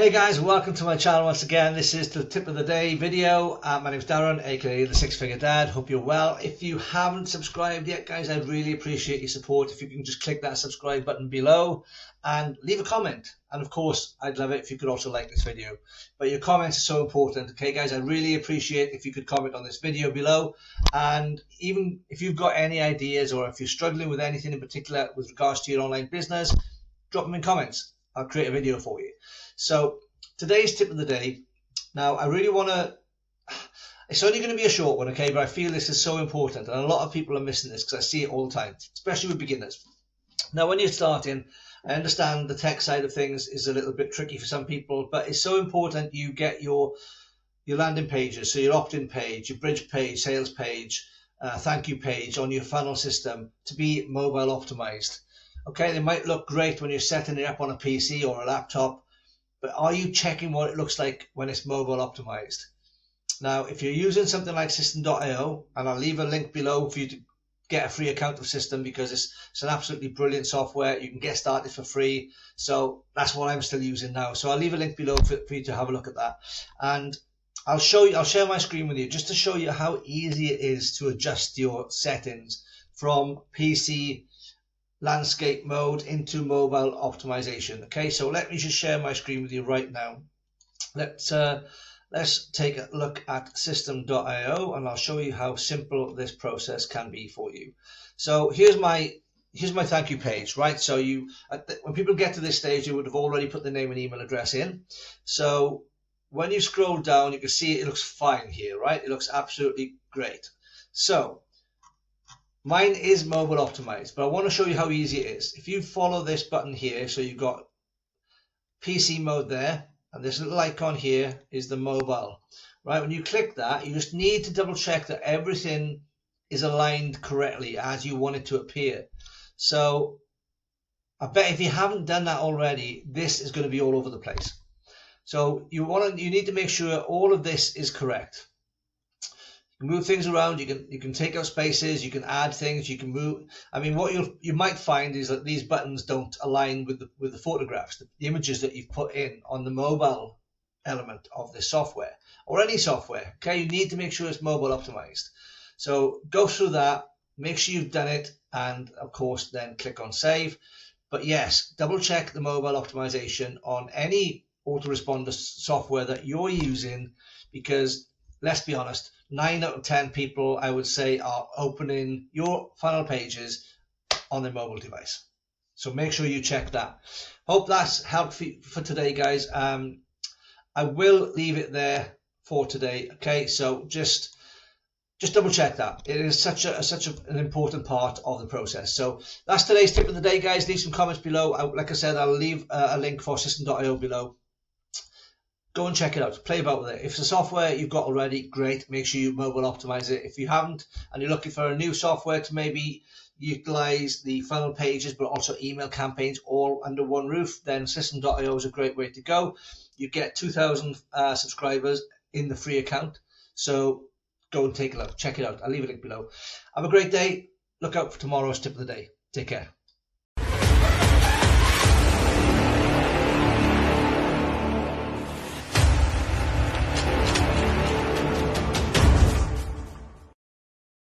Hey guys, welcome to my channel once again. This is the tip of the day video. My name is Darren, aka the Six Figure Dad. Hope you're well. If you haven't subscribed yet, guys, I'd really appreciate your support. If you can just click that subscribe button below and leave a comment. And of course, I'd love it if you could also like this video. But your comments are so important. Okay, guys, I really appreciate if you could comment on this video below. And even if you've got any ideas or if you're struggling with anything in particular with regards to your online business, drop them in comments. I'll create a video for you. So today's tip of the day. Now I really want to, it's only going to be a short one, okay, but I feel this is so important and a lot of people are missing this because I see it all the time, especially with beginners. Now when you're starting, I understand the tech side of things is a little bit tricky for some people, but it's so important you get your landing pages, so your opt-in page, your bridge page, sales page, thank you page on your funnel system to be mobile optimized. Okay, they might look great when you're setting it up on a PC or a laptop, but are you checking what it looks like when it's mobile optimized? Now, if you're using something like System.io, and I'll leave a link below for you to get a free account of System because it's an absolutely brilliant software. You can get started for free. So that's what I'm still using now. So I'll leave a link below for you to have a look at that. And I'll share my screen with you just to show you how easy it is to adjust your settings from PC landscape mode into mobile optimization. Okay, so let me just share my screen with you right now. Let's take a look at System.io and I'll show you how simple this process can be for you. So here's my thank you page, right? So when people get to this stage, you would have already put the name and email address in. So when you scroll down, you can see it looks fine here, right? It looks absolutely great. So mine is mobile optimized, but I want to show you how easy it is. If you follow this button here, so you've got PC mode there, and this little icon here is the mobile, right? When you click that, you just need to double check that everything is aligned correctly as you want it to appear. So I bet if you haven't done that already, this is going to be all over the place. So you need to make sure all of this is correct. Move things around, you can take out spaces, you can add things, you can move. I mean, what you might find is that these buttons don't align with the photographs, the images that you've put in on the mobile element of this software or any software. Okay, you need to make sure it's mobile optimized. So go through that, make sure you've done it, and of course then click on save. But yes, double check the mobile optimization on any autoresponder software that you're using, because let's be honest, 9 out of 10 people, I would say, are opening your funnel pages on their mobile device. So make sure you check that. Hope that's helped for today, guys. I will leave it there for today. Okay, so just double check that. It is such an important part of the process. So that's today's tip of the day, guys. Leave some comments below. Like I said, I'll leave a link for System.io below. Go and check it out, play about with it. If it's a software you've got already, great, make sure you mobile optimize it. If you haven't and you're looking for a new software to maybe utilize the funnel pages but also email campaigns all under one roof, then System.io is a great way to go. You get 2,000 subscribers in the free account, so go and take a look, check it out. I'll leave a link below. Have a great day. Look out for tomorrow's tip of the day. Take care.